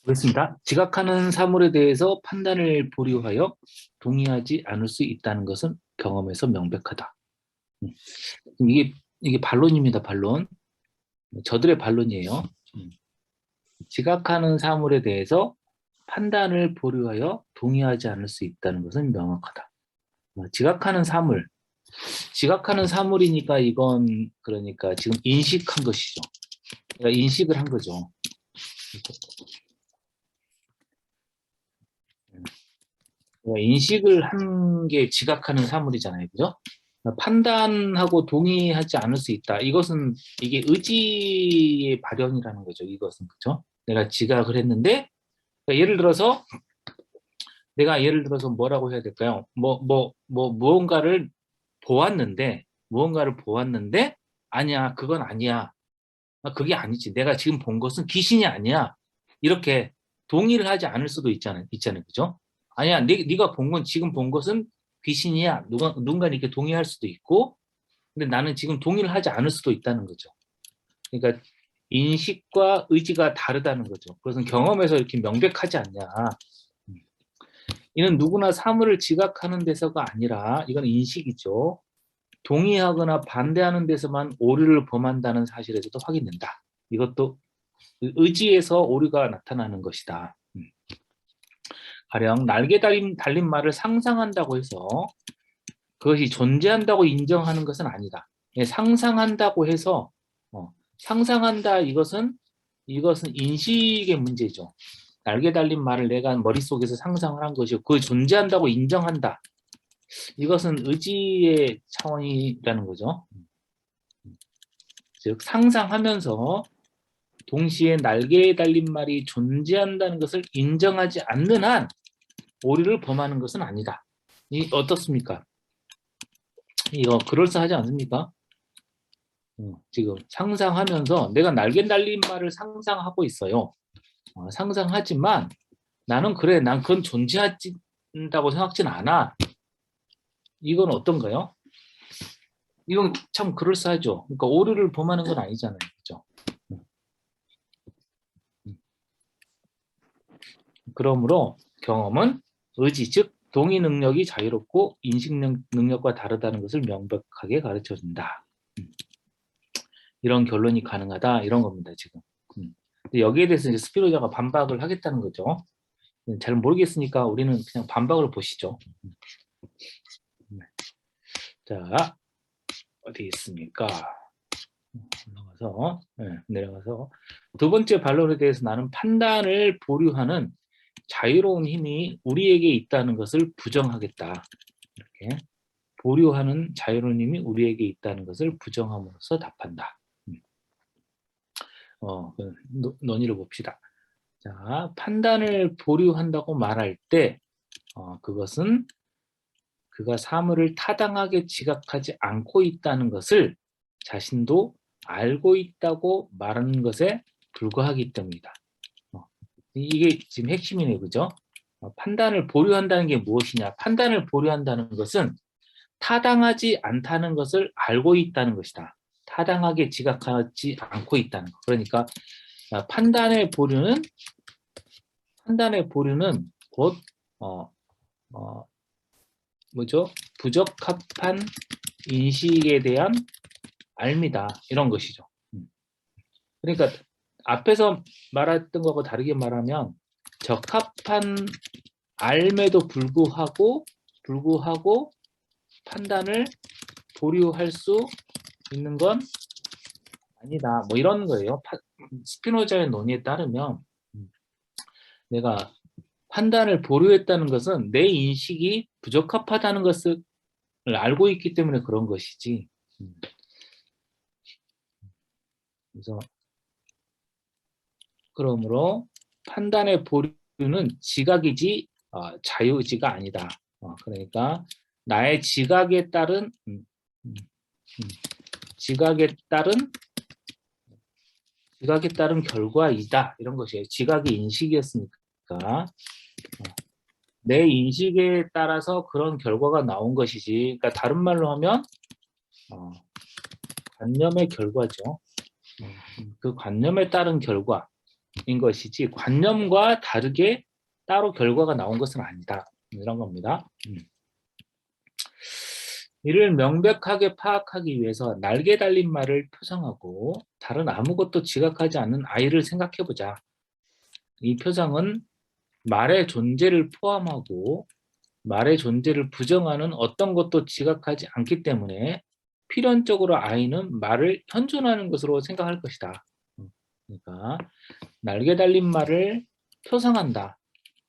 그렇습니다. 지각하는 사물에 대해서 판단을 보류하여 동의하지 않을 수 있다는 것은 경험에서 명백하다. 음. 이게 반론입니다. 반론. 저들의 반론이에요. 지각하는 사물에 대해서 판단을 보류하여 동의하지 않을 수 있다는 것은 명확하다. 지각하는 사물이니까 이건 그러니까 지금 인식한 것이죠. 그러니까 인식을 한 거죠. 인식을 한 게 지각하는 사물이잖아요. 그죠? 판단하고 동의하지 않을 수 있다. 이게 의지의 발현이라는 거죠. 이것은. 그죠? 내가 지각을 했는데, 그러니까 예를 들어서 뭐라고 해야 될까요? 무언가를 보았는데, 아니야, 그건 아니야. 그게 아니지. 내가 지금 본 것은 귀신이 아니야. 이렇게 동의를 하지 않을 수도 있잖아요. 그죠? 아니야, 네가 지금 본 것은 귀신이야. 누군가 이렇게 동의할 수도 있고, 근데 나는 지금 동의를 하지 않을 수도 있다는 거죠. 그러니까 인식과 의지가 다르다는 거죠. 그것은 경험에서 이렇게 명백하지 않냐. 이는 누구나 사물을 지각하는 데서가 아니라, 이건 인식이죠. 동의하거나 반대하는 데서만 오류를 범한다는 사실에서도 확인된다. 이것도 의지에서 오류가 나타나는 것이다. 가령 날개 달린 말을 상상한다고 해서 그것이 존재한다고 인정하는 것은 아니다. 상상한다고 해서 상상한다, 이것은 인식의 문제죠. 날개 달린 말을 내가 머릿속에서 상상을 한 것이고 그걸 존재한다고 인정한다. 이것은 의지의 차원이라는 거죠. 즉 상상하면서 동시에 날개에 달린 말이 존재한다는 것을 인정하지 않는 한 오류를 범하는 것은 아니다. 어떻습니까? 이거 그럴싸하지 않습니까? 지금 상상하면서 내가 날개 달린 말을 상상하고 있어요. 상상하지만 나는 난 그건 존재한다고 생각지는 않아. 이건 어떤가요? 이건 참 그럴싸하죠. 그러니까 오류를 범하는 건 아니잖아요. 그죠? 그러므로 경험은 의지, 즉 동의 능력이 자유롭고 인식 능력과 다르다는 것을 명백하게 가르쳐준다. 이런 결론이 가능하다, 이런 겁니다. 지금. 근데 여기에 대해서 이제 스피노자가 반박을 하겠다는 거죠. 잘 모르겠으니까 우리는 그냥 반박을 보시죠. 자, 어디 있습니까? 내려가서 두 번째 반론에 대해서 나는 판단을 보류하는 자유로운 힘이 우리에게 있다는 것을 부정하겠다. 이렇게 보류하는 자유로운 힘이 우리에게 있다는 것을 부정함으로써 답한다. 논의를 봅시다. 자, 판단을 보류한다고 말할 때 그것은 그가 사물을 타당하게 지각하지 않고 있다는 것을 자신도 알고 있다고 말하는 것에 불과하기 때문이다. 이게 지금 핵심이네요. 그죠? 판단을 보류한다는 게 무엇이냐? 판단을 보류한다는 것은 타당하지 않다는 것을 알고 있다는 것이다. 타당하게 지각하지 않고 있다는 것. 그러니까 판단의 보류는 곧 부적합한 인식에 대한 알미다, 이런 것이죠. 그러니까 앞에서 말했던 것과 다르게 말하면 적합한 알매도 불구하고 판단을 보류할 수 있는 건 아니다. 이런 거예요. 스피노자의 논의에 따르면 내가 판단을 보류했다는 것은 내 인식이 부적합하다는 것을 알고 있기 때문에 그런 것이지. 그래서 그러므로 판단의 보류는 지각이지 자유의지가 아니다. 그러니까 나의 지각에 따른 결과이다, 이런 것이에요. 지각이 인식이었으니까 내 인식에 따라서 그런 결과가 나온 것이지. 그러니까 다른 말로 하면 관념의 결과죠. 그 관념에 따른 결과, 인 것이지 관념과 다르게 따로 결과가 나온 것은 아니다. 이런 겁니다. 이를 명백하게 파악하기 위해서 날개 달린 말을 표상하고 다른 아무것도 지각하지 않는 아이를 생각해보자. 이 표상은 말의 존재를 포함하고 말의 존재를 부정하는 어떤 것도 지각하지 않기 때문에 필연적으로 아이는 말을 현존하는 것으로 생각할 것이다. 그러니까 날개 달린 말을 표상한다.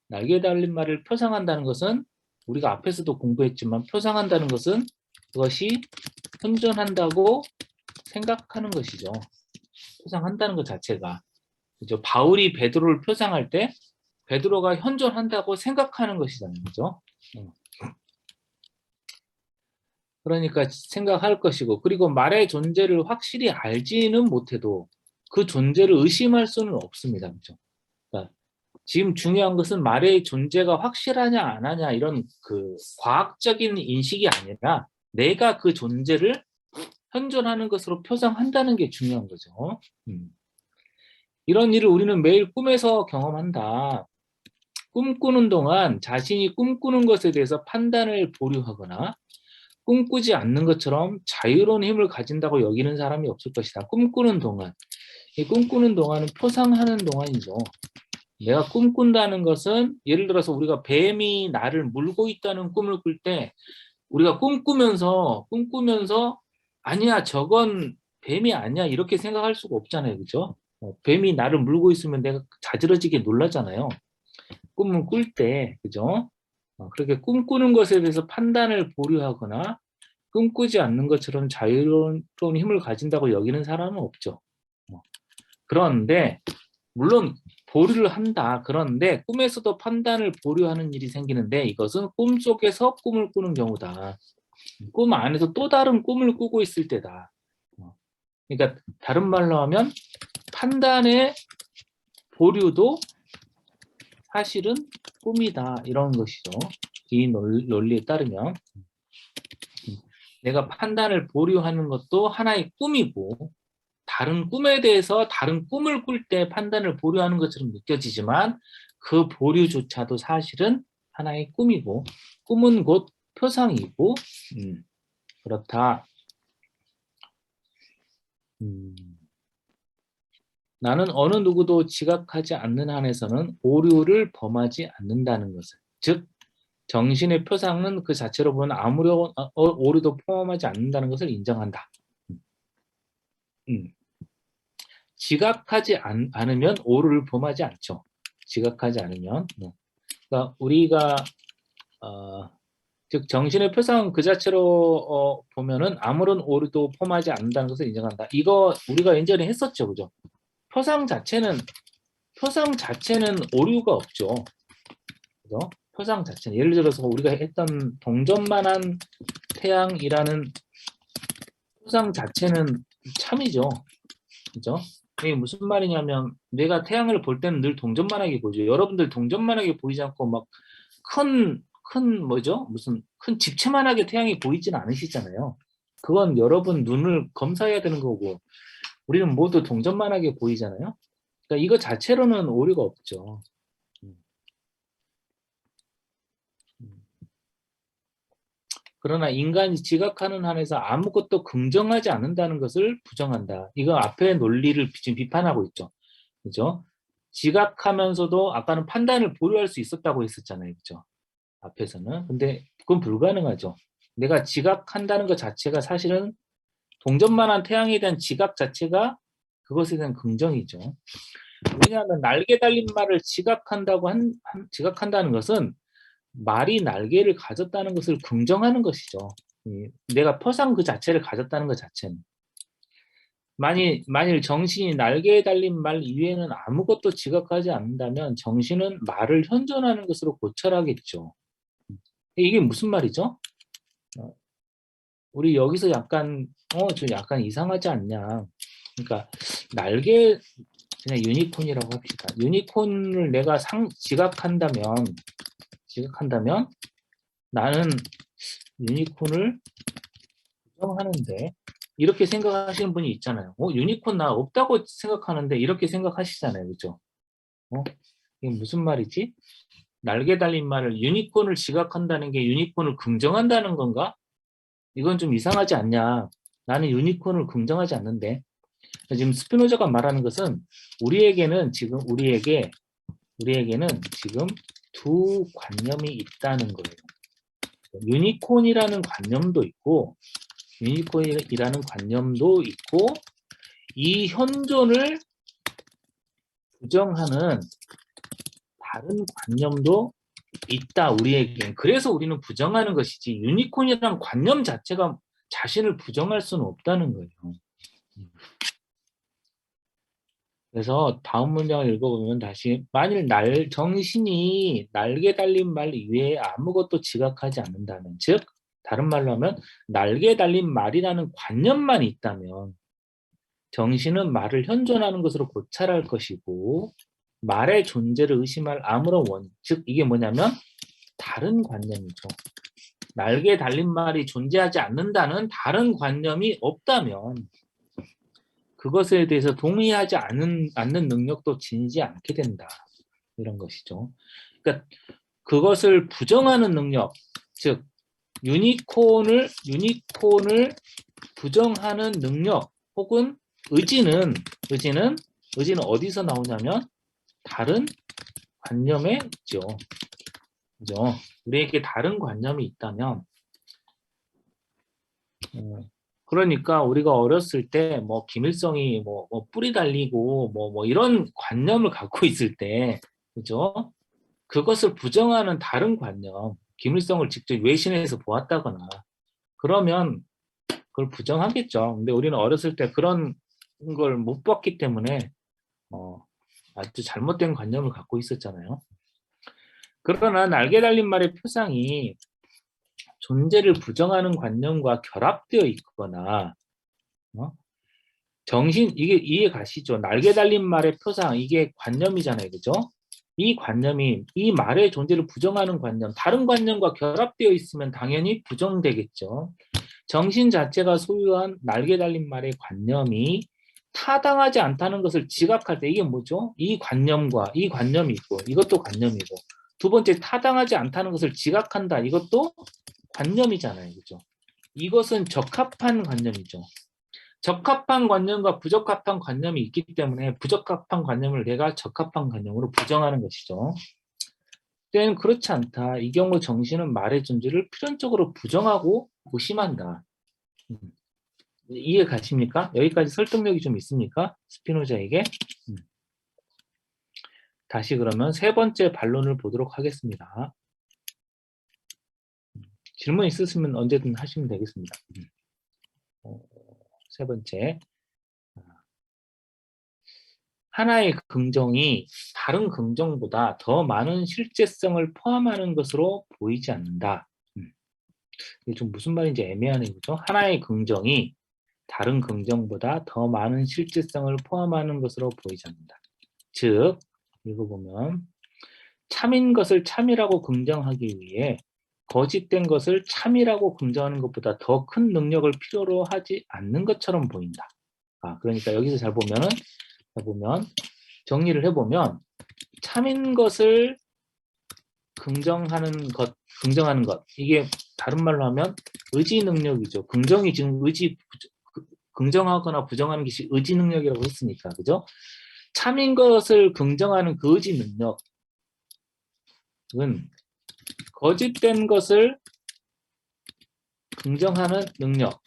날개 달린 말을 표상한다는 것은 우리가 앞에서도 공부했지만 표상한다는 것은 그것이 현존한다고 생각하는 것이죠. 표상한다는 것 자체가. 그죠? 바울이 베드로를 표상할 때 베드로가 현존한다고 생각하는 것이잖아요. 그죠? 그러니까 생각할 것이고, 그리고 말의 존재를 확실히 알지는 못해도 그 존재를 의심할 수는 없습니다. 그죠? 그러니까 지금 중요한 것은 말의 존재가 확실하냐 안 하냐 이런 그 과학적인 인식이 아니라 내가 그 존재를 현존하는 것으로 표상한다는 게 중요한 거죠. 이런 일을 우리는 매일 꿈에서 경험한다. 꿈꾸는 동안 자신이 꿈꾸는 것에 대해서 판단을 보류하거나 꿈꾸지 않는 것처럼 자유로운 힘을 가진다고 여기는 사람이 없을 것이다. 꿈꾸는 동안. 이 꿈꾸는 동안은 표상하는 동안이죠. 내가 꿈꾼다는 것은 예를 들어서 우리가 뱀이 나를 물고 있다는 꿈을 꿀 때 우리가 꿈꾸면서 아니야 저건 뱀이 아니야 이렇게 생각할 수가 없잖아요. 그죠? 뱀이 나를 물고 있으면 내가 자지러지게 놀라잖아요. 꿈을 꿀 때. 그죠? 그렇게 꿈꾸는 것에 대해서 판단을 보류하거나 꿈꾸지 않는 것처럼 자유로운 힘을 가진다고 여기는 사람은 없죠. 그런데 물론 보류를 한다. 그런데 꿈에서도 판단을 보류하는 일이 생기는데 이것은 꿈속에서 꿈을 꾸는 경우다. 꿈 안에서 또 다른 꿈을 꾸고 있을 때다. 그러니까 다른 말로 하면 판단의 보류도 사실은 꿈이다. 이런 것이죠. 이 논리에 따르면 내가 판단을 보류하는 것도 하나의 꿈이고 다른 꿈에 대해서 다른 꿈을 꿀 때 판단을 보류하는 것처럼 느껴지지만 그 보류조차도 사실은 하나의 꿈이고 꿈은 곧 표상이고 그렇다. 나는 어느 누구도 지각하지 않는 한에서는 오류를 범하지 않는다는 것을 즉 정신의 표상은 그 자체로 보면 아무런 오류도 포함하지 않는다는 것을 인정한다. 지각하지 않으면 오류를 범하지 않죠. 지각하지 않으면. 그러니까 우리가 즉 정신의 표상 그 자체로 보면은 아무런 오류도 포함하지 않는다는 것을 인정한다. 이거 우리가 예전에 했었죠, 그죠? 표상 자체는 오류가 없죠, 그죠? 표상 자체는 예를 들어서 우리가 했던 동전만한 태양이라는 표상 자체는 참이죠, 그죠? 이게 무슨 말이냐면 내가 태양을 볼 때는 늘 동전만하게 보죠. 여러분들 동전만하게 보이지 않고 막 큰 뭐죠? 무슨 큰 집채만하게 태양이 보이진 않으시잖아요. 그건 여러분 눈을 검사해야 되는 거고 우리는 모두 동전만하게 보이잖아요. 그러니까 이거 자체로는 오류가 없죠. 그러나 인간이 지각하는 한에서 아무것도 긍정하지 않는다는 것을 부정한다. 이거 앞에 논리를 지금 비판하고 있죠. 그죠? 지각하면서도 아까는 판단을 보류할 수 있었다고 했었잖아요. 그죠? 앞에서는. 근데 그건 불가능하죠. 내가 지각한다는 것 자체가 사실은 동전만한 태양에 대한 지각 자체가 그것에 대한 긍정이죠. 왜냐하면 날개 달린 말을 지각한다는 것은 말이 날개를 가졌다는 것을 긍정하는 것이죠. 내가 표상 그 자체를 가졌다는 것 자체는. 만일 정신이 날개에 달린 말 이외에는 아무것도 지각하지 않는다면 정신은 말을 현존하는 것으로 고찰하겠죠. 이게 무슨 말이죠? 우리 여기서 약간 저 약간 이상하지 않냐. 그러니까 날개 그냥 유니콘이라고 합시다. 유니콘을 내가 지각한다면 나는 유니콘을 부정하는데 이렇게 생각하시는 분이 있잖아요. 유니콘 나 없다고 생각하는데 이렇게 생각하시잖아요. 그죠? 이게 무슨 말이지? 날개 달린 말을 유니콘을 지각한다는 게 유니콘을 긍정한다는 건가? 이건 좀 이상하지 않냐? 나는 유니콘을 긍정하지 않는데. 지금 스피노자가 말하는 것은 우리에게는 지금 지금 두 관념이 있다는 거예요. 유니콘이라는 관념도 있고 이 현존을 부정하는 다른 관념도 있다, 우리에겐. 그래서 우리는 부정하는 것이지 유니콘이라는 관념 자체가 자신을 부정할 수는 없다는 거예요. 그래서 다음 문장을 읽어보면 다시 만일 정신이 날개 달린 말 이외에 아무것도 지각하지 않는다면, 즉 다른 말로 하면 날개 달린 말이라는 관념만 있다면 정신은 말을 현존하는 것으로 고찰할 것이고 말의 존재를 의심할 아무런 즉 이게 뭐냐면 다른 관념이죠. 날개 달린 말이 존재하지 않는다는 다른 관념이 없다면 그것에 대해서 동의하지 않는 능력도 지니지 않게 된다. 이런 것이죠. 그러니까 그것을 부정하는 능력, 즉 유니콘을 부정하는 능력 혹은 의지는 어디서 나오냐면 다른 관념에 있죠. 그죠? 우리에게 다른 관념이 있다면 그러니까 우리가 어렸을 때 뭐 김일성이 뭐 뿌리 달리고 뭐 이런 관념을 갖고 있을 때, 그죠? 그것을 부정하는 다른 관념, 김일성을 직접 외신에서 보았다거나 그러면 그걸 부정하겠죠. 근데 우리는 어렸을 때 그런 걸 못 봤기 때문에 아주 잘못된 관념을 갖고 있었잖아요. 그러나 날개 달린 말의 표상이 존재를 부정하는 관념과 결합되어 있거나 이게 이해 가시죠? 날개 달린 말의 표상, 이게 관념이잖아요. 그죠? 이 관념이 이 말의 존재를 부정하는 관념, 다른 관념과 결합되어 있으면 당연히 부정되겠죠. 정신 자체가 소유한 날개 달린 말의 관념이 타당하지 않다는 것을 지각할 때 이게 뭐죠? 이 관념이 있고 이것도 관념이고 두 번째 타당하지 않다는 것을 지각한다. 이것도 관념이잖아요. 그죠? 이것은 적합한 관념이죠. 적합한 관념과 부적합한 관념이 있기 때문에 부적합한 관념을 내가 적합한 관념으로 부정하는 것이죠. 때는 그렇지 않다. 이 경우 정신은 말의 존재를 필연적으로 부정하고 무심한다. 이해 가십니까? 여기까지 설득력이 좀 있습니까? 스피노자에게. 다시 그러면 세 번째 반론을 보도록 하겠습니다. 질문 있으시면 언제든 하시면 되겠습니다. 세 번째. 하나의 긍정이 다른 긍정보다 더 많은 실제성을 포함하는 것으로 보이지 않는다. 이게 좀 무슨 말인지 애매하네요. 그죠? 하나의 긍정이 다른 긍정보다 더 많은 실제성을 포함하는 것으로 보이지 않는다. 즉, 읽어보면 참인 것을 참이라고 긍정하기 위해 거짓된 것을 참이라고 긍정하는 것보다 더 큰 능력을 필요로 하지 않는 것처럼 보인다. 그러니까 여기서 잘 보면 정리를 해보면 참인 것을 긍정하는 것 이게 다른 말로 하면 의지 능력이죠. 긍정이 지금 긍정하거나 부정하는 것이 의지 능력이라고 했으니까, 그죠? 참인 것을 긍정하는 그 의지 능력은 거짓된 것을 긍정하는 능력과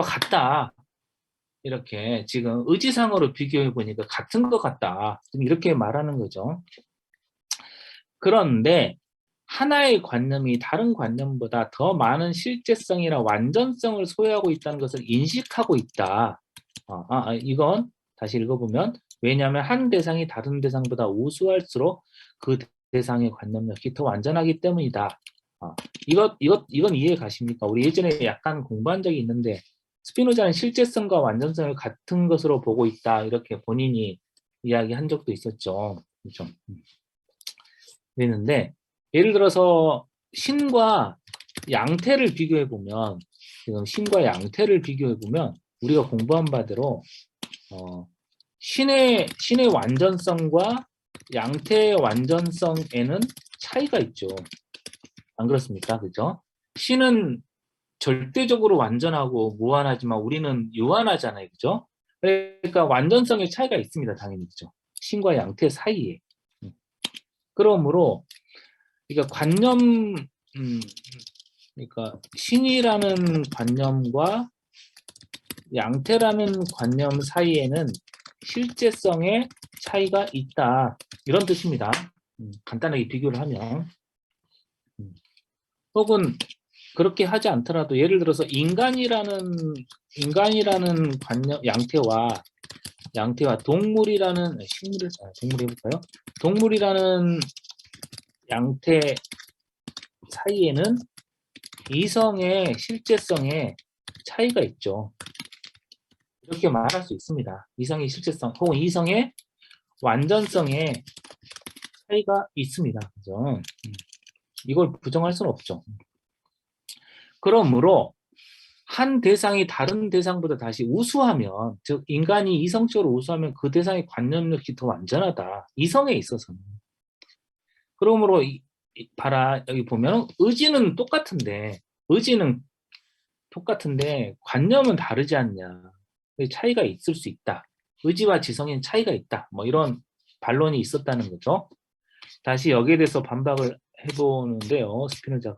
같다. 이렇게 지금 의지상으로 비교해 보니까 같은 것 같다. 이렇게 말하는 거죠. 그런데 하나의 관념이 다른 관념보다 더 많은 실제성이나 완전성을 소유하고 있다는 것을 인식하고 있다. 이건 다시 읽어보면 왜냐하면 한 대상이 다른 대상보다 우수할수록 그 대상의 관념력이 더 완전하기 때문이다. 이건 이해 가십니까? 우리 예전에 약간 공부한 적이 있는데 스피노자는 실제성과 완전성을 같은 것으로 보고 있다. 이렇게 본인이 이야기한 적도 있었죠. 그렇죠? 그랬는데 예를 들어서 신과 양태를 비교해 보면 지금 신과 양태를 비교해 보면 우리가 공부한 바대로 신의 완전성과 양태의 완전성에는 차이가 있죠. 안 그렇습니까? 그죠? 신은 절대적으로 완전하고 무한하지만 우리는 유한하잖아요. 그죠? 그러니까 완전성의 차이가 있습니다. 당연히. 그죠? 신과 양태 사이에. 그러므로, 그러니까 그러니까 신이라는 관념과 양태라는 관념 사이에는 실제성의 차이가 있다. 이런 뜻입니다. 간단하게 비교를 하면. 혹은 그렇게 하지 않더라도 예를 들어서 인간이라는 관념, 양태와 동물 해볼까요? 동물이라는 양태 사이에는 이성의 실제성에 차이가 있죠. 이렇게 말할 수 있습니다. 이성의 실제성 혹은 이성의 완전성에 차이가 있습니다. 그죠? 이걸 부정할 수는 없죠. 그러므로 한 대상이 다른 대상보다 다시 우수하면, 즉 인간이 이성적으로 우수하면 그 대상의 관념력이 더 완전하다. 이성에 있어서는. 그러므로 봐라, 여기 보면 의지는 똑같은데 관념은 다르지 않냐. 차이가 있을 수 있다. 의지와 지성에는 차이가 있다. 뭐 이런 반론이 있었다는 거죠. 다시 여기에 대해서 반박을 해보는데요. 스피노자가.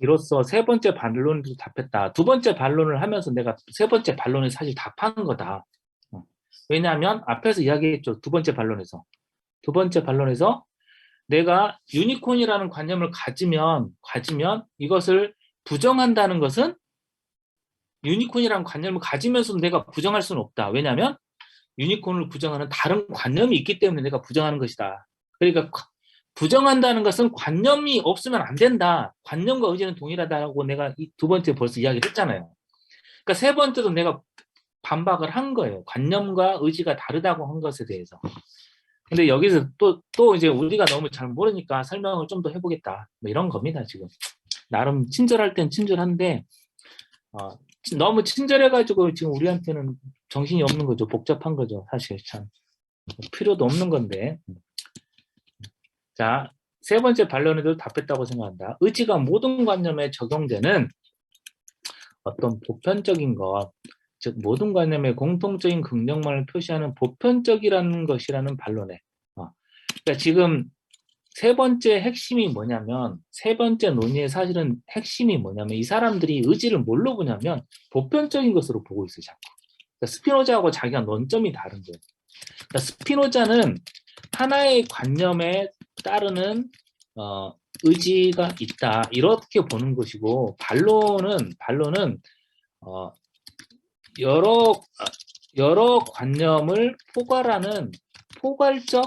이로써 세 번째 반론을 답했다. 두 번째 반론을 하면서 내가 세 번째 반론을 사실 답한 거다. 왜냐하면 앞에서 이야기했죠. 두 번째 반론에서 내가 유니콘이라는 관념을 가지면 이것을 부정한다는 것은, 유니콘이라는 관념을 가지면서도 내가 부정할 수는 없다. 왜냐하면 유니콘을 부정하는 다른 관념이 있기 때문에 내가 부정하는 것이다. 그러니까 부정한다는 것은 관념이 없으면 안 된다. 관념과 의지는 동일하다고 내가 두 번째 벌써 이야기를 했잖아요. 그러니까 세 번째도 내가 반박을 한 거예요. 관념과 의지가 다르다고 한 것에 대해서. 근데 여기서 또 이제 우리가 너무 잘 모르니까 설명을 좀 더 해보겠다. 뭐 이런 겁니다, 지금. 나름 친절할 땐 친절한데, 너무 친절해가지고 지금 우리한테는 정신이 없는 거죠. 복잡한 거죠. 사실 참. 필요도 없는 건데. 자, 세 번째 반론에도 답했다고 생각한다. 의지가 모든 관념에 적용되는 어떤 보편적인 것, 즉 모든 관념의 공통적인 긍정만을 표시하는 보편적이라는 것이라는 반론에. 그러니까 지금 세 번째 핵심이 뭐냐면, 세 번째 논의의 사실은 핵심이 뭐냐면, 이 사람들이 의지를 뭘로 보냐면 보편적인 것으로 보고 있어요. 자꾸. 그러니까 스피노자하고 자기가 논점이 다른 거예요. 그러니까 스피노자는 하나의 관념에 따르는 의지가 있다, 이렇게 보는 것이고, 반론은 여러 관념을 포괄하는 포괄적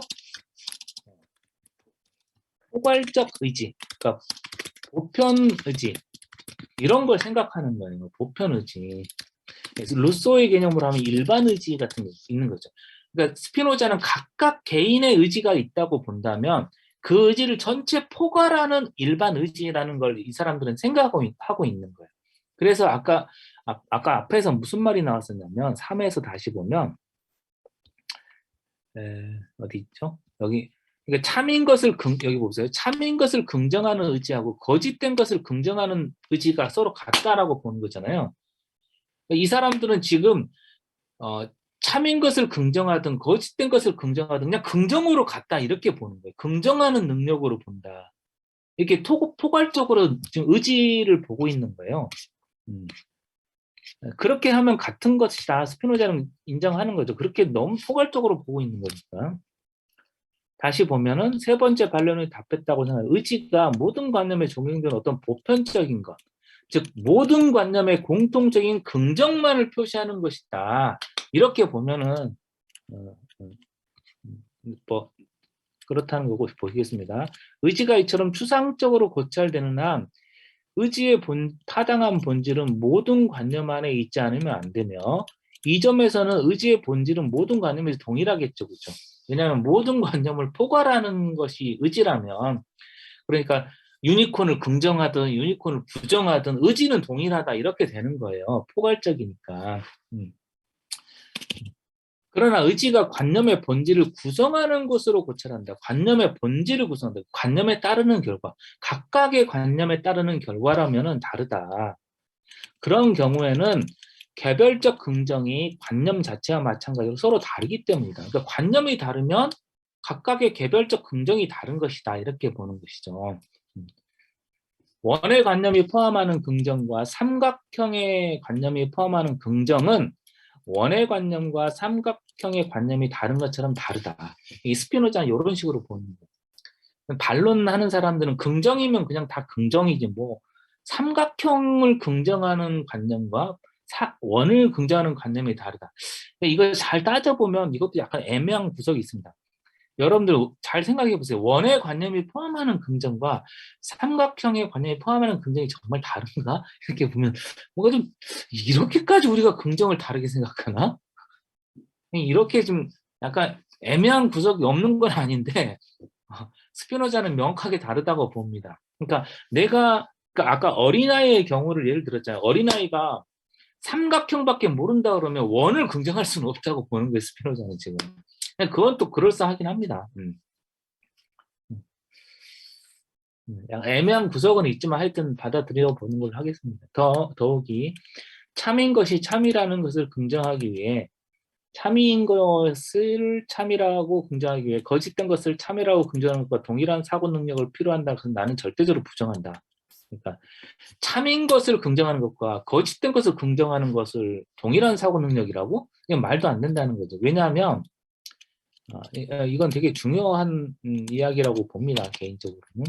의지, 그러니까 보편 의지, 이런 걸 생각하는 거예요. 보편 의지. 그래서 루소의 개념으로 하면 일반 의지 같은 게 있는 거죠. 그러니까 스피노자는 각각 개인의 의지가 있다고 본다면 그 의지를 전체 포괄하는 일반 의지라는 걸 이 사람들은 생각하고 있는 거예요. 그래서 아까 앞에서 무슨 말이 나왔었냐면, 3에서 다시 보면, 어디 있죠? 여기. 그러니까 여기 보세요. 참인 것을 긍정하는 의지하고 거짓된 것을 긍정하는 의지가 서로 같다라고 보는 거잖아요. 이 사람들은 지금 참인 것을 긍정하든 거짓된 것을 긍정하든 그냥 긍정으로 갔다, 이렇게 보는 거예요. 긍정하는 능력으로 본다. 이렇게 포괄적으로 지금 의지를 보고 있는 거예요. 그렇게 하면 같은 것이다. 스피노자는 인정하는 거죠. 그렇게 너무 포괄적으로 보고 있는 거니까. 다시 보면은 세 번째 반론을 답했다고 생각해요. 의지가 모든 관념에 적용되는 어떤 보편적인 것, 즉 모든 관념의 공통적인 긍정만을 표시하는 것이다. 이렇게 보면은 뭐 그렇다는 거고 보시겠습니다. 의지가 이처럼 추상적으로 고찰되는 한 의지의 타당한 본질은 모든 관념 안에 있지 않으면 안 되며, 이 점에서는 의지의 본질은 모든 관념에서 동일하겠죠. 그렇죠? 왜냐하면 모든 관념을 포괄하는 것이 의지라면, 그러니까 유니콘을 긍정하든 유니콘을 부정하든 의지는 동일하다, 이렇게 되는 거예요. 포괄적이니까. 그러나 의지가 관념의 본질을 구성하는 것으로 고찰한다. 관념의 본질을 구성한다. 관념에 따르는 결과. 각각의 관념에 따르는 결과라면은 다르다. 그런 경우에는 개별적 긍정이 관념 자체와 마찬가지로 서로 다르기 때문이다. 그러니까 관념이 다르면 각각의 개별적 긍정이 다른 것이다. 이렇게 보는 것이죠. 원의 관념이 포함하는 긍정과 삼각형의 관념이 포함하는 긍정은 원의 관념과 삼각형의 관념이 다른 것처럼 다르다. 이 스피노자는 이런 식으로 보는 거예요. 반론하는 사람들은 긍정이면 그냥 다 긍정이지 뭐 삼각형을 긍정하는 관념과 원을 긍정하는 관념이 다르다. 이걸 잘 따져보면 이것도 약간 애매한 구석이 있습니다. 여러분들 잘 생각해 보세요. 원의 관념이 포함하는 긍정과 삼각형의 관념이 포함하는 긍정이 정말 다른가? 이렇게 보면 뭔가 좀 이렇게까지 우리가 긍정을 다르게 생각하나? 이렇게 좀 약간 애매한 구석이 없는 건 아닌데 스피노자는 명확하게 다르다고 봅니다. 그러니까 그러니까 아까 어린아이의 경우를 예를 들었잖아요. 어린아이가 삼각형밖에 모른다 그러면 원을 긍정할 수는 없다고 보는 거예요. 스피노자는 지금. 그건 또 그럴싸하긴 합니다. 약간 애매한 구석은 있지만 하여튼 받아들여 보는 걸 하겠습니다. 더욱이 참인 것이 참이라는 것을 긍정하기 위해 참인 것을 참이라고 긍정하기 위해 거짓된 것을 참이라고 긍정하는 것과 동일한 사고 능력을 필요한다. 그래서 나는 절대적으로 부정한다. 그러니까 참인 것을 긍정하는 것과 거짓된 것을 긍정하는 것을 동일한 사고 능력이라고? 이건 말도 안 된다는 거죠. 왜냐하면 이건 되게 중요한 이야기라고 봅니다. 개인적으로는.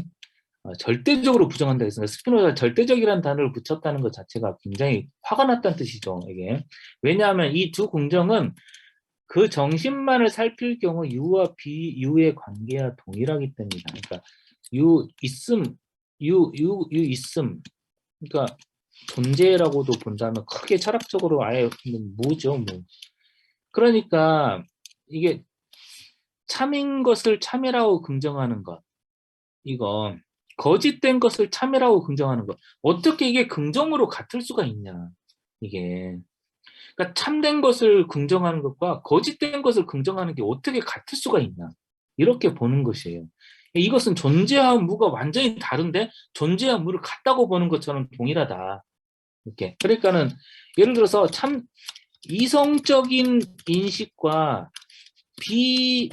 절대적으로 부정한다 했습니다. 스피노자 절대적이라는 단어를 붙였다는 것 자체가 굉장히 화가 났다는 뜻이죠. 이게. 왜냐하면 이 두 긍정은 그 정신만을 살필 경우 유와 비유의 관계와 동일하기 때문이다. 그러니까 유 있음, 유 있음. 그러니까 존재라고도 본다면 크게 철학적으로 아예 뭐죠, 뭐. 그러니까 이게 참인 것을 참이라고 긍정하는 것, 이거 거짓된 것을 참이라고 긍정하는 것, 어떻게 이게 긍정으로 같을 수가 있냐, 이게. 그러니까 참된 것을 긍정하는 것과 거짓된 것을 긍정하는 게 어떻게 같을 수가 있나, 이렇게 보는 것이에요. 이것은 존재와 무가 완전히 다른데 존재와 무를 같다고 보는 것처럼 동일하다. 이렇게. 그러니까는 예를 들어서 참 이성적인 인식과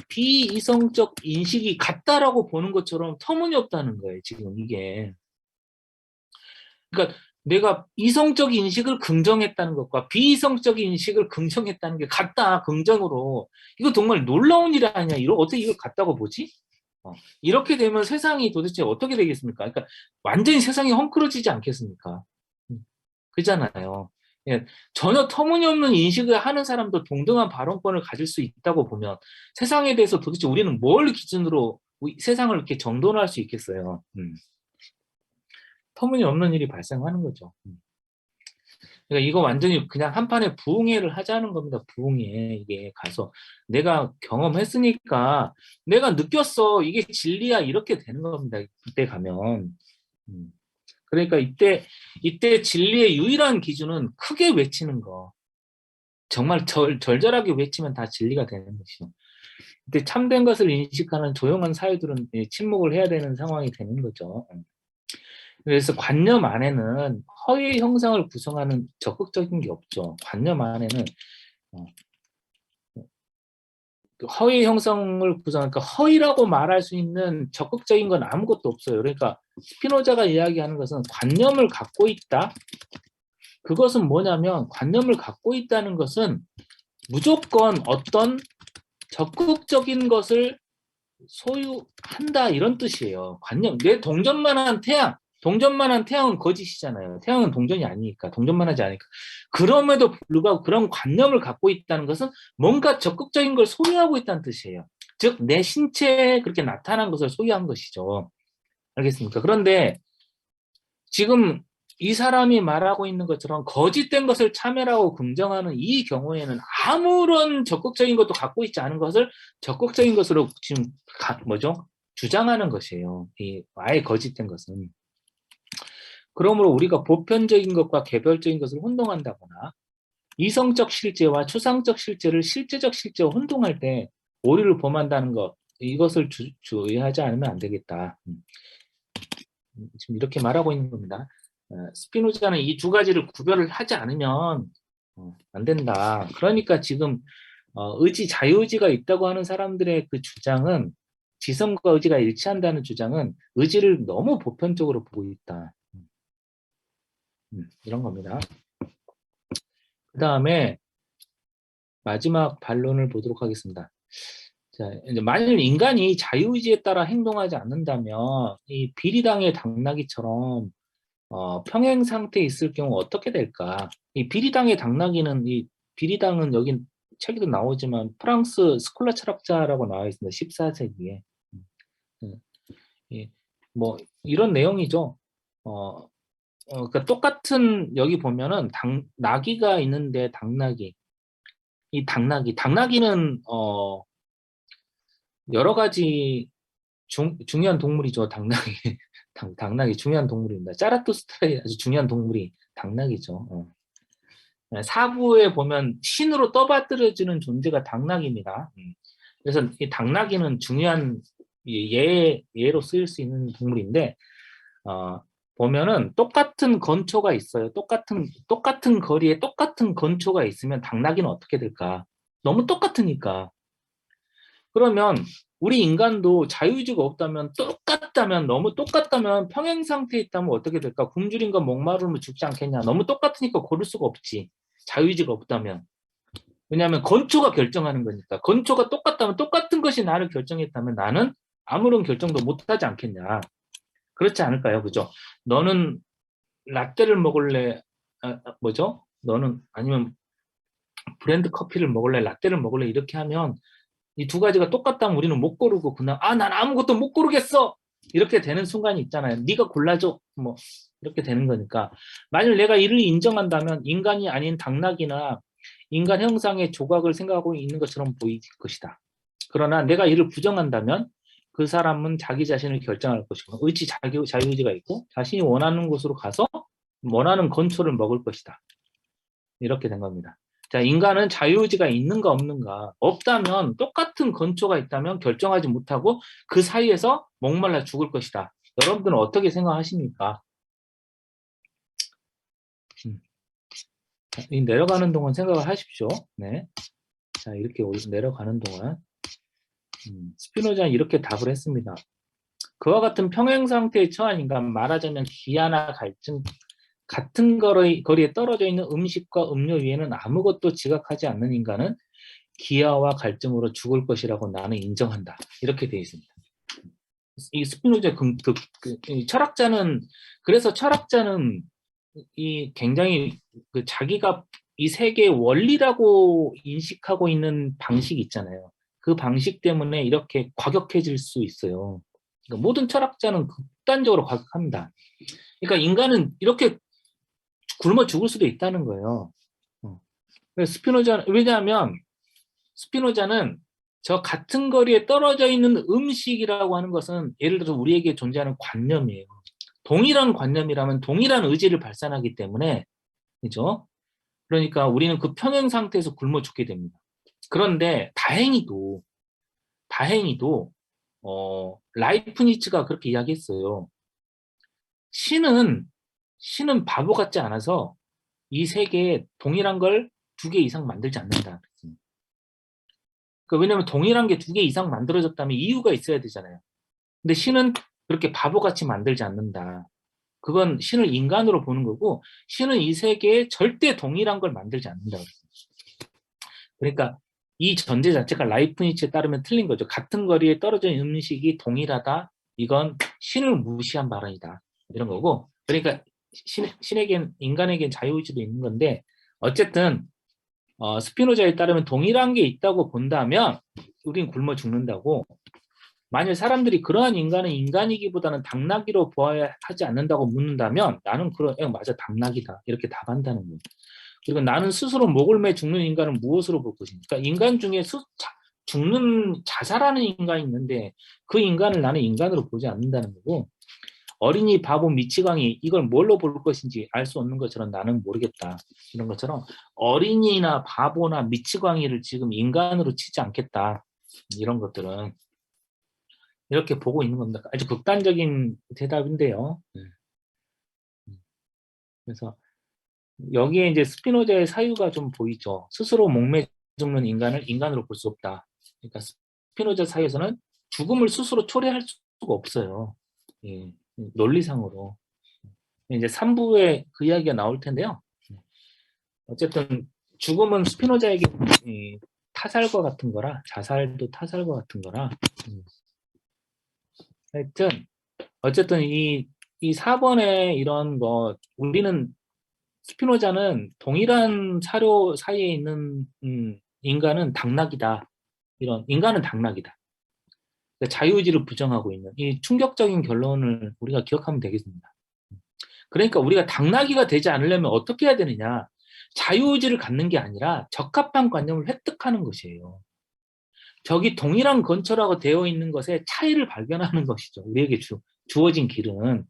비이성적 인식이 같다라고 보는 것처럼 터무니없다는 거예요, 지금 이게. 그러니까 내가 이성적 인식을 긍정했다는 것과 비이성적 인식을 긍정했다는 게 같다, 긍정으로. 이거 정말 놀라운 일 아니냐, 어떻게 이걸 같다고 보지? 이렇게 되면 세상이 도대체 어떻게 되겠습니까? 그러니까 완전히 세상이 헝클어지지 않겠습니까? 그잖아요. 예, 전혀 터무니없는 인식을 하는 사람도 동등한 발언권을 가질 수 있다고 보면 세상에 대해서 도대체 우리는 뭘 기준으로 세상을 이렇게 정돈할 수 있겠어요? 터무니없는 일이 발생하는 거죠. 그러니까 이거 완전히 그냥 한판에 부흥회를 하자는 겁니다. 부흥회. 이게 가서 내가 경험했으니까 내가 느꼈어. 이게 진리야. 이렇게 되는 겁니다. 그때 가면. 음. 그러니까 이때 진리의 유일한 기준은 크게 외치는 거. 정말 절절하게 외치면 다 진리가 되는 것이죠. 그때 참된 것을 인식하는 조용한 사회들은 침묵을 해야 되는 상황이 되는 거죠. 그래서 관념 안에는 허위 형상을 구성하는 적극적인 게 없죠. 관념 안에는 어, 그 허위 형성을 구성하니까 허위라고 말할 수 있는 적극적인 건 아무것도 없어요. 그러니까 스피노자가 이야기하는 것은 관념을 갖고 있다. 그것은 뭐냐면 관념을 갖고 있다는 것은 무조건 어떤 적극적인 것을 소유한다 이런 뜻이에요. 관념. 내 동전만한 태양은 거짓이잖아요. 태양은 동전이 아니니까, 동전만 하지 않으니까. 그럼에도 불구하고 그런 관념을 갖고 있다는 것은 뭔가 적극적인 걸 소유하고 있다는 뜻이에요. 즉, 내 신체에 그렇게 나타난 것을 소유한 것이죠. 알겠습니까? 그런데 지금 이 사람이 말하고 있는 것처럼 거짓된 것을 참여라고 긍정하는 이 경우에는 아무런 적극적인 것도 갖고 있지 않은 것을 적극적인 것으로 지금 뭐죠? 주장하는 것이에요. 이 아예 거짓된 것은. 그러므로 우리가 보편적인 것과 개별적인 것을 혼동한다거나 이성적 실제와 추상적 실제를 실제적 실제와 혼동할 때 오류를 범한다는 것, 이것을 주의하지 않으면 안 되겠다. 지금 이렇게 말하고 있는 겁니다. 스피노자는 이 두 가지를 구별을 하지 않으면 안 된다. 그러니까 지금 의지, 자유의지가 있다고 하는 사람들의 그 주장은, 지성과 의지가 일치한다는 주장은 의지를 너무 보편적으로 보고 있다. 이런 겁니다. 그 다음에 마지막 반론을 보도록 하겠습니다. 자, 이제 만일 인간이 자유의지에 따라 행동하지 않는다면 이 비리당의 당나귀처럼 평행 상태에 있을 경우 어떻게 될까? 이 비리당의 당나귀는, 이 비리당은 여기 책에도 나오지만 프랑스 스콜라 철학자라고 나와 있습니다. 14세기에. 뭐 이런 내용이죠. 그러니까 똑같은, 여기 보면은 나귀가 있는데 당나귀, 이 당나귀는 여러 가지 중요한 동물이죠. 당나귀. 당나귀 중요한 동물입니다. 짜라투스트라의 아주 중요한 동물이 당나귀죠. 사부에 보면 신으로 떠받들어지는 존재가 당나귀입니다. 그래서 이 당나귀는 중요한 예로 쓰일 수 있는 동물인데, 보면은 똑같은 건초가 있어요. 똑같은 거리에 똑같은 건초가 있으면 당나귀는 어떻게 될까? 너무 똑같으니까. 그러면 우리 인간도 자유의지가 없다면, 너무 똑같다면, 평행 상태에 있다면 어떻게 될까? 굶주린 건 목마르면 죽지 않겠냐? 너무 똑같으니까 고를 수가 없지. 자유의지가 없다면. 왜냐하면 건초가 결정하는 거니까. 건초가 똑같다면, 똑같은 것이 나를 결정했다면 나는 아무런 결정도 못하지 않겠냐. 그렇지 않을까요? 그죠? 너는 라떼를 먹을래? 뭐죠? 너는, 아니면 브랜드 커피를 먹을래? 라떼를 먹을래? 이렇게 하면 이 두 가지가 똑같다면 우리는 못 고르고 그냥 난 아무것도 못 고르겠어, 이렇게 되는 순간이 있잖아요. 네가 골라줘, 뭐 이렇게 되는 거니까. 만일 내가 이를 인정한다면 인간이 아닌 당나귀나 인간 형상의 조각을 생각하고 있는 것처럼 보일 것이다. 그러나 내가 이를 부정한다면 그 사람은 자기 자신을 결정할 것이고 자유의지가 있고 자신이 원하는 곳으로 가서 원하는 건초를 먹을 것이다. 이렇게 된 겁니다. 자, 인간은 자유의지가 있는가 없는가? 없다면, 똑같은 건초가 있다면 결정하지 못하고 그 사이에서 목말라 죽을 것이다. 여러분들은 어떻게 생각하십니까? 자, 내려가는 동안 생각을 하십시오. 네. 자, 이렇게 내려가는 동안 스피노자는 이렇게 답을 했습니다. 그와 같은 평행 상태에 처한 인간, 말하자면 기아나 갈증, 같은 거리에 떨어져 있는 음식과 음료 위에는 아무것도 지각하지 않는 인간은 기아와 갈증으로 죽을 것이라고 나는 인정한다. 이렇게 되어 있습니다. 이 스피노자 철학자는, 그래서 철학자는 이 굉장히 자기가 이 세계의 원리라고 인식하고 있는 방식이 있잖아요. 그 방식 때문에 이렇게 과격해질 수 있어요. 그러니까 모든 철학자는 극단적으로 과격합니다. 그러니까 인간은 이렇게 굶어 죽을 수도 있다는 거예요. 왜냐하면 스피노자는 저 같은 거리에 떨어져 있는 음식이라고 하는 것은 예를 들어서 우리에게 존재하는 관념이에요. 동일한 관념이라면 동일한 의지를 발산하기 때문에, 그죠? 그러니까 우리는 그 평행 상태에서 굶어 죽게 됩니다. 그런데 다행히도 라이프니츠가 그렇게 이야기했어요. 신은 바보 같지 않아서 이 세계에 동일한 걸 2개 이상 만들지 않는다. 왜냐하면 동일한 게 2개 이상 만들어졌다면 이유가 있어야 되잖아요. 근데 신은 그렇게 바보같이 만들지 않는다. 그건 신을 인간으로 보는 거고, 신은 이 세계에 절대 동일한 걸 만들지 않는다. 그러니까 이 전제 자체가 라이프니츠에 따르면 틀린 거죠. 같은 거리에 떨어져 있는 음식이 동일하다. 이건 신을 무시한 발언이다. 이런 거고. 그러니까 인간에겐 자유의지도 있는 건데, 어쨌든 스피노자에 따르면 동일한 게 있다고 본다면 우린 굶어 죽는다고. 만일 사람들이 그러한 인간은 인간이기보다는 당나귀로 보아야 하지 않는다고 묻는다면 나는 맞아, 당나귀다, 이렇게 답한다는 거예요. 그리고 나는 스스로 목을 매 죽는 인간은 무엇으로 볼 것입니까? 인간 중에 자살하는 인간이 있는데 그 인간을 나는 인간으로 보지 않는다는 거고, 어린이, 바보, 미치광이 이걸 뭘로 볼 것인지 알 수 없는 것처럼 나는 모르겠다. 이런 것처럼 어린이나 바보나 미치광이를 지금 인간으로 치지 않겠다. 이런 것들은 이렇게 보고 있는 겁니다. 아주 극단적인 대답인데요. 그래서 여기에 이제 스피노자의 사유가 좀 보이죠. 스스로 목매 죽는 인간을 인간으로 볼 수 없다. 그러니까 스피노자 사유에서는 죽음을 스스로 초래할 수가 없어요. 예, 논리상으로. 이제 3부에 그 이야기가 나올 텐데요. 어쨌든 죽음은 스피노자에게 타살과 같은 거라, 자살도 타살과 같은 거라. 하여튼 어쨌든 이 4번의 이런 거, 우리는 스피노자는 동일한 사료 사이에 있는 인간은 당락이다. 이런 인간은 당락이다. 그러니까 자유의지를 부정하고 있는 이 충격적인 결론을 우리가 기억하면 되겠습니다. 그러니까 우리가 당나귀가 되지 않으려면 어떻게 해야 되느냐? 자유의지를 갖는 게 아니라 적합한 관념을 획득하는 것이에요. 저기 동일한 건초라고 되어 있는 것에 차이를 발견하는 것이죠. 우리에게 주어진 길은.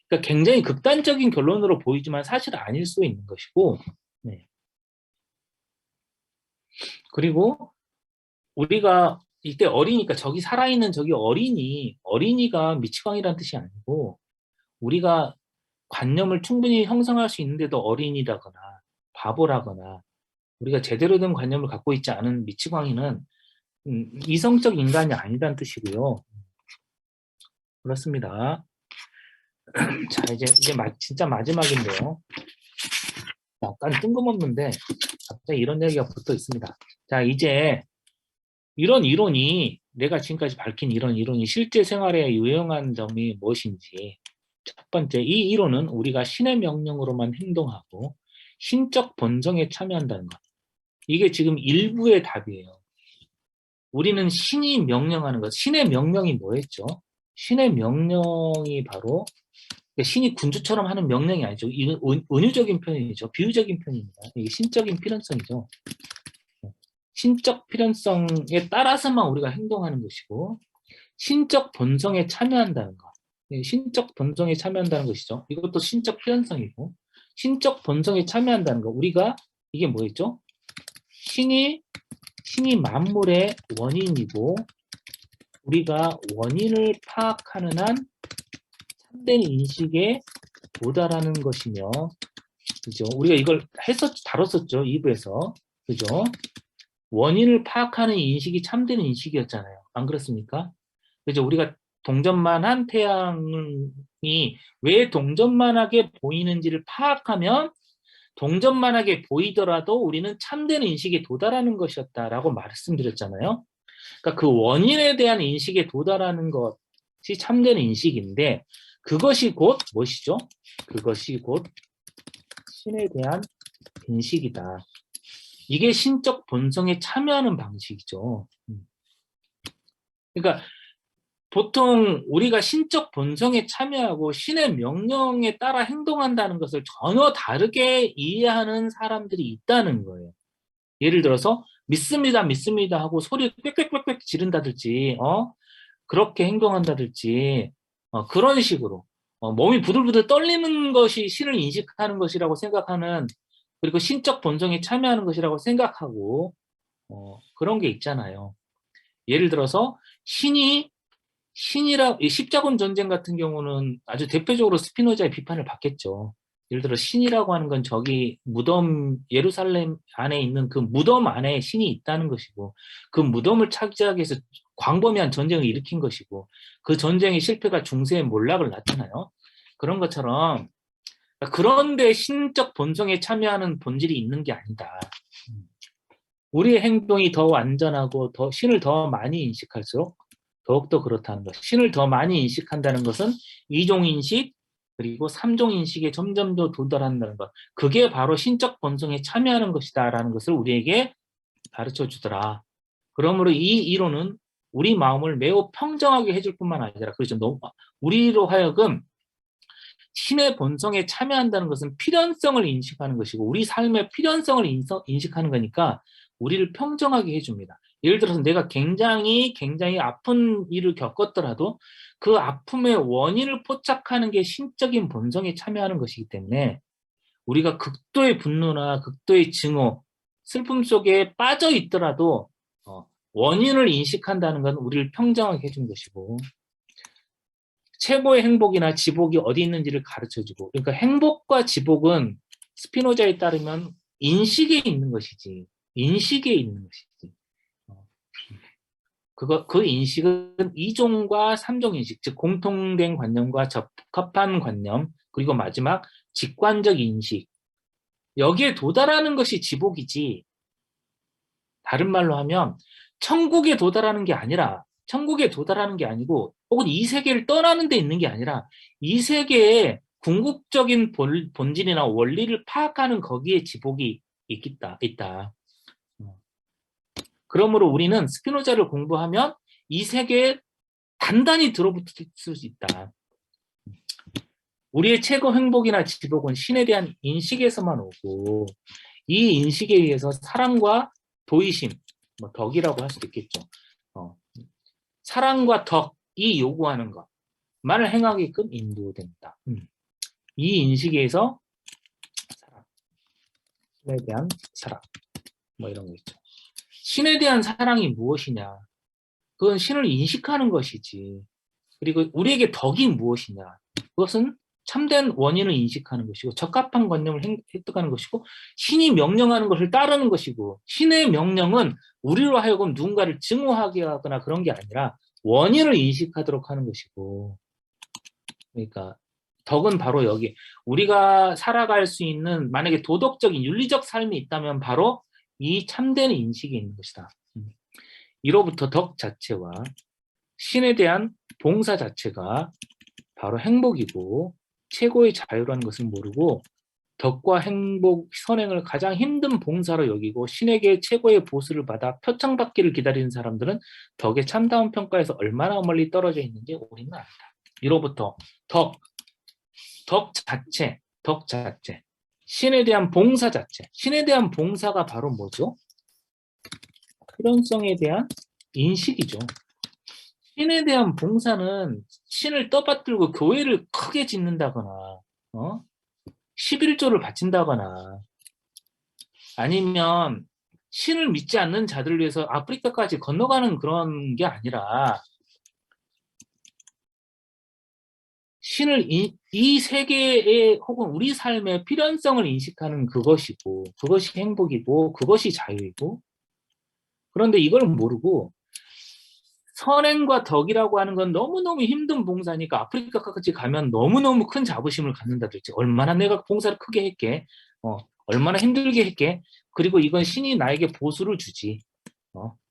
그러니까 굉장히 극단적인 결론으로 보이지만 사실 아닐 수 있는 것이고, 네. 그리고 우리가 이때 어리니까 저기 살아있는 저기 어린이가 미치광이라는 뜻이 아니고 우리가 관념을 충분히 형성할 수 있는데도 어린이라거나 바보라거나 우리가 제대로 된 관념을 갖고 있지 않은 미치광이는 이성적 인간이 아니라는 뜻이고요. 그렇습니다. 자, 이제 진짜 마지막인데요. 약간 뜬금없는데 갑자기 이런 얘기가 붙어 있습니다. 자, 이제 이런 이론이 내가 지금까지 밝힌 이런 이론이 실제 생활에 유용한 점이 무엇인지. 첫 번째, 이 이론은 우리가 신의 명령으로만 행동하고 신적 본성에 참여한다는 것. 이게 지금 일부의 답이에요. 우리는 신이 명령하는 것. 신의 명령이 뭐였죠? 신의 명령이 바로 신이 군주처럼 하는 명령이 아니죠. 이건 은유적인 표현이죠. 비유적인 표현입니다. 이게 신적인 필연성이죠. 신적 필연성에 따라서만 우리가 행동하는 것이고 신적 본성에 참여한다는 것. 신적 본성에 참여한다는 것이죠. 이것도 신적 필연성이고 신적 본성에 참여한다는 것. 우리가 이게 뭐였죠? 신이 만물의 원인이고 우리가 원인을 파악하는 한 참된 인식에 도달하는 것이며, 그죠? 우리가 이걸 다뤘었죠. 2부에서. 그죠? 원인을 파악하는 인식이 참된 인식이었잖아요. 안 그렇습니까? 그죠? 우리가 동전만한 태양이 왜 동전만하게 보이는지를 파악하면 동전만하게 보이더라도 우리는 참된 인식에 도달하는 것이었다라고 말씀드렸잖아요. 그러니까 그 원인에 대한 인식에 도달하는 것이 참된 인식인데 그것이 곧 무엇이죠? 그것이 곧 신에 대한 인식이다. 이게 신적 본성에 참여하는 방식이죠. 그러니까 보통 우리가 신적 본성에 참여하고 신의 명령에 따라 행동한다는 것을 전혀 다르게 이해하는 사람들이 있다는 거예요. 예를 들어서 믿습니다, 믿습니다 하고 소리 꽥꽥꽥꽥 지른다든지, 그렇게 행동한다든지, 그런 식으로 몸이 부들부들 떨리는 것이 신을 인식하는 것이라고 생각하는, 그리고 신적 본성에 참여하는 것이라고 생각하고 그런 게 있잖아요. 예를 들어서 이 십자군 전쟁 같은 경우는 아주 대표적으로 스피노자의 비판을 받겠죠. 예를 들어 신이라고 하는 건 저기 무덤, 예루살렘 안에 있는 그 무덤 안에 신이 있다는 것이고 그 무덤을 차지하기 위해서 광범위한 전쟁을 일으킨 것이고 그 전쟁의 실패가 중세의 몰락을 낳잖아요. 그런 것처럼 그런데 신적 본성에 참여하는 본질이 있는 게 아니다. 우리의 행동이 더 완전하고 신을 더 많이 인식할수록 더욱더 그렇다는 것. 신을 더 많이 인식한다는 것은 이종인식 그리고 삼종인식에 점점 더 도달한다는 것. 그게 바로 신적 본성에 참여하는 것이다 라는 것을 우리에게 가르쳐 주더라. 그러므로 이 이론은 우리 마음을 매우 평정하게 해줄 뿐만 아니라 그렇죠. 우리로 하여금 신의 본성에 참여한다는 것은 필연성을 인식하는 것이고 우리 삶의 필연성을 인식하는 거니까 우리를 평정하게 해줍니다. 예를 들어서 내가 굉장히 아픈 일을 겪었더라도 그 아픔의 원인을 포착하는 게 신적인 본성에 참여하는 것이기 때문에 우리가 극도의 분노나 극도의 증오, 슬픔 속에 빠져 있더라도 원인을 인식한다는 건 우리를 평정하게 해준 것이고, 최고의 행복이나 지복이 어디 있는지를 가르쳐주고, 그러니까 행복과 지복은 스피노자에 따르면 인식에 있는 것이지, 인식에 있는 것이지. 그 인식은 이종과 삼종 인식, 즉 공통된 관념과 적합한 관념, 그리고 마지막 직관적 인식, 여기에 도달하는 것이 지복이지, 다른 말로 하면 천국에 도달하는 게 아니라, 천국에 도달하는 게 아니고, 혹은 이 세계를 떠나는 데 있는 게 아니라 이 세계의 궁극적인 본질이나 원리를 파악하는 거기에 지복이 있다. 그러므로 우리는 스피노자를 공부하면 이 세계에 단단히 들어붙을 수 있다. 우리의 최고 행복이나 지복은 신에 대한 인식에서만 오고, 이 인식에 의해서 사랑과 도의심, 뭐 덕이라고 할 수도 있겠죠. 사랑과 덕이 요구하는 것만을 행하게끔 인도된다. 이 인식에 의해서 사랑, 신에 대한 사랑, 뭐 이런 거 있죠. 신에 대한 사랑이 무엇이냐? 그건 신을 인식하는 것이지. 그리고 우리에게 덕이 무엇이냐? 그것은 참된 원인을 인식하는 것이고, 적합한 관념을 획득하는 것이고, 신이 명령하는 것을 따르는 것이고, 신의 명령은 우리로 하여금 누군가를 증오하게 하거나 그런 게 아니라 원인을 인식하도록 하는 것이고, 그러니까 덕은 바로 여기, 우리가 살아갈 수 있는, 만약에 도덕적인 윤리적 삶이 있다면 바로 이 참된 인식이 있는 것이다. 이로부터 덕 자체와 신에 대한 봉사 자체가 바로 행복이고 최고의 자유라는 것을 모르고, 덕과 행복, 선행을 가장 힘든 봉사로 여기고 신에게 최고의 보수를 받아 표창받기를 기다리는 사람들은 덕의 참다운 평가에서 얼마나 멀리 떨어져 있는지 우리는 안다. 이로부터 덕 자체, 신에 대한 봉사 자체, 신에 대한 봉사가 바로 뭐죠? 필연성에 대한 인식이죠. 신에 대한 봉사는 신을 떠받들고 교회를 크게 짓는다거나 11조를 바친다거나, 아니면 신을 믿지 않는 자들을 위해서 아프리카까지 건너가는 그런 게 아니라, 신을 이 세계의 혹은 우리 삶의 필연성을 인식하는 그것이고, 그것이 행복이고, 그것이 자유이고, 그런데 이걸 모르고 선행과 덕이라고 하는 건 너무너무 힘든 봉사니까 아프리카까지 가면 너무너무 큰 자부심을 갖는다든지, 얼마나 내가 봉사를 크게 했게, 얼마나 힘들게 했게, 그리고 이건 신이 나에게 보수를 주지,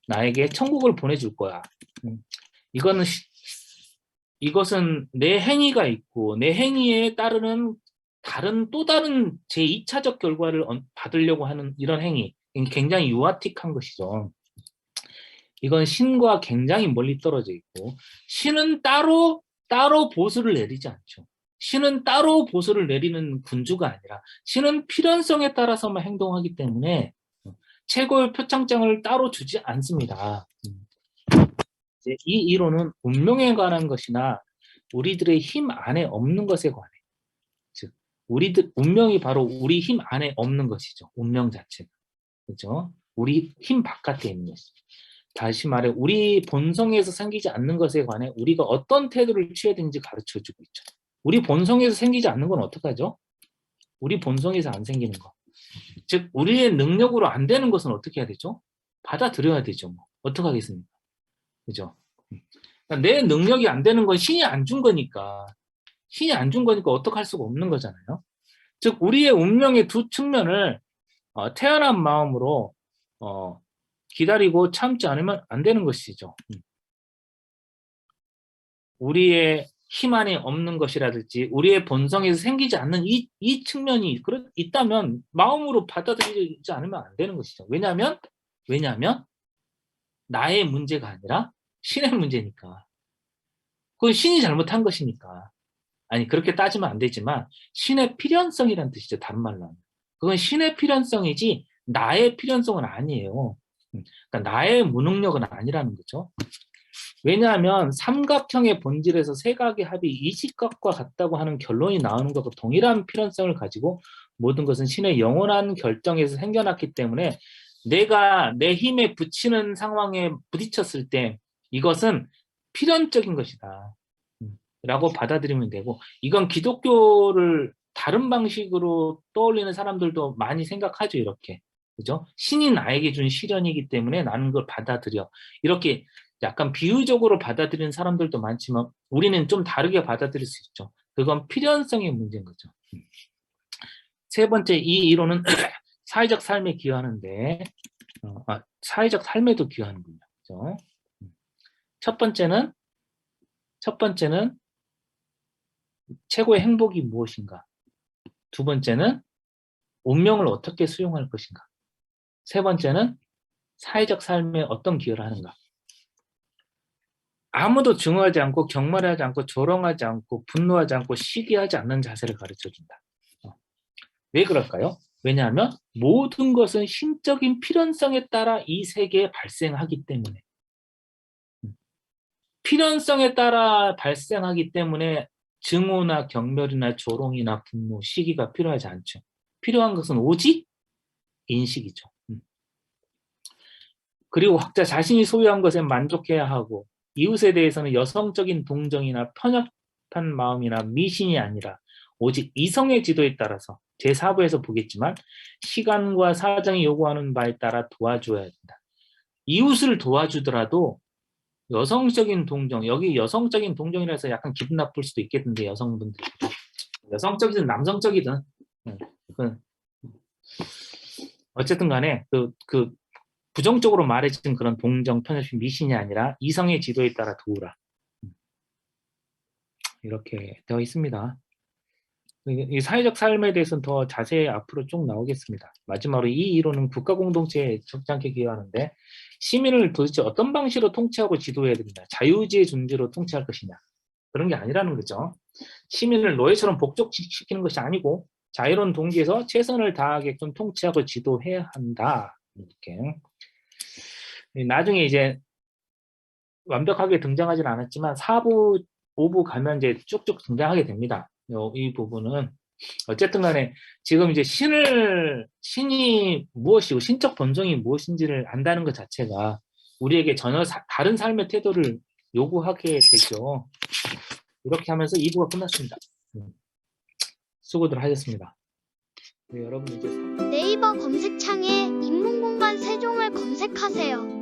나에게 천국을 보내줄 거야. 이것은 내 행위가 있고 내 행위에 따르는 또 다른 제2차적 결과를 받으려고 하는 이런 행위, 굉장히 유아틱한 것이죠. 이건 신과 굉장히 멀리 떨어져 있고, 신은 따로 보수를 내리지 않죠. 신은 따로 보수를 내리는 군주가 아니라 신은 필연성에 따라서만 행동하기 때문에 최고의 표창장을 따로 주지 않습니다. 이제 이 이론은 운명에 관한 것이나 우리들의 힘 안에 없는 것에 관해, 즉 운명이 바로 우리 힘 안에 없는 것이죠. 운명 자체가, 그렇죠? 우리 힘 바깥에 있는 것이죠. 다시 말해 우리 본성에서 생기지 않는 것에 관해 우리가 어떤 태도를 취해야 되는지 가르쳐주고 있죠. 우리 본성에서 생기지 않는 건 어떡하죠? 우리 본성에서 안 생기는 거, 즉 우리의 능력으로 안 되는 것은 어떻게 해야 되죠? 받아들여야 되죠. 뭐 어떡하겠습니까? 그죠? 그러니까 내 능력이 안 되는 건 신이 안 준 거니까, 어떡할 수가 없는 거잖아요. 즉 우리의 운명의 두 측면을 태어난 마음으로 기다리고 참지 않으면 안 되는 것이죠. 우리의 힘 안에 없는 것이라든지 우리의 본성에서 생기지 않는 이 측면이 있다면 마음으로 받아들이지 않으면 안 되는 것이죠. 왜냐하면 나의 문제가 아니라 신의 문제니까. 그건 신이 잘못한 것이니까. 아니, 그렇게 따지면 안 되지만 신의 필연성이라는 뜻이죠. 다른 말로 하면. 그건 신의 필연성이지 나의 필연성은 아니에요. 그러니까 나의 무능력은 아니라는 거죠. 왜냐하면 삼각형의 본질에서 세각의 합이 이직각과 같다고 하는 결론이 나오는 것과 동일한 필연성을 가지고 모든 것은 신의 영원한 결정에서 생겨났기 때문에 내가 내 힘에 부치는 상황에 부딪혔을 때 이것은 필연적인 것이다 라고 받아들이면 되고, 이건 기독교를 다른 방식으로 떠올리는 사람들도 많이 생각하죠. 이렇게, 그죠? 신이 나에게 준 시련이기 때문에 나는 그걸 받아들여, 이렇게 약간 비유적으로 받아들이는 사람들도 많지만 우리는 좀 다르게 받아들일 수 있죠. 그건 필연성의 문제인 거죠. 세 번째, 이 이론은 사회적 삶에 기여하는데 사회적 삶에도 기여하는군요. 그죠? 첫 번째는 최고의 행복이 무엇인가? 두 번째는 운명을 어떻게 수용할 것인가? 세 번째는 사회적 삶에 어떤 기여를 하는가? 아무도 증오하지 않고 경멸하지 않고 조롱하지 않고 분노하지 않고 시기하지 않는 자세를 가르쳐준다. 왜 그럴까요? 왜냐하면 모든 것은 신적인 필연성에 따라 이 세계에 발생하기 때문에, 필연성에 따라 발생하기 때문에 증오나 경멸이나 조롱이나 분노, 시기가 필요하지 않죠. 필요한 것은 오직 인식이죠. 그리고 각자 자신이 소유한 것에 만족해야 하고, 이웃에 대해서는 여성적인 동정이나 편협한 마음이나 미신이 아니라 오직 이성의 지도에 따라서, 제4부에서 보겠지만 시간과 사정이 요구하는 바에 따라 도와줘야 된다. 이웃을 도와주더라도 여성적인 동정, 여기 여성적인 동정이라서 약간 기분 나쁠 수도 있겠는데, 여성분들, 여성적이든 남성적이든, 어쨌든 간에 그 부정적으로 말해진 그런 동정, 편협이 미신이 아니라 이성의 지도에 따라 도우라. 이렇게 되어 있습니다. 이 사회적 삶에 대해서는 더 자세히 앞으로 쭉 나오겠습니다. 마지막으로 이 이론은 국가공동체에 적지 않게 기여하는데, 시민을 도대체 어떤 방식으로 통치하고 지도해야 된다. 자유의지의 존재로 통치할 것이냐. 그런 게 아니라는 거죠. 시민을 노예처럼 복종시키는 것이 아니고 자유로운 동기에서 최선을 다하게끔 통치하고 지도해야 한다. 이렇게. 나중에 이제 완벽하게 등장하지는 않았지만 4부, 5부 가면 이제 쭉쭉 등장하게 됩니다. 이 부분은 어쨌든 간에 지금 이제 신이 무엇이고 신적 본성이 무엇인지를 안다는 것 자체가 우리에게 전혀 다른 삶의 태도를 요구하게 되죠. 이렇게 하면서 2부가 끝났습니다. 수고들 하셨습니다. 네, 여러분 이제 네이버 검색창에 인문공간 세종을 검색하세요.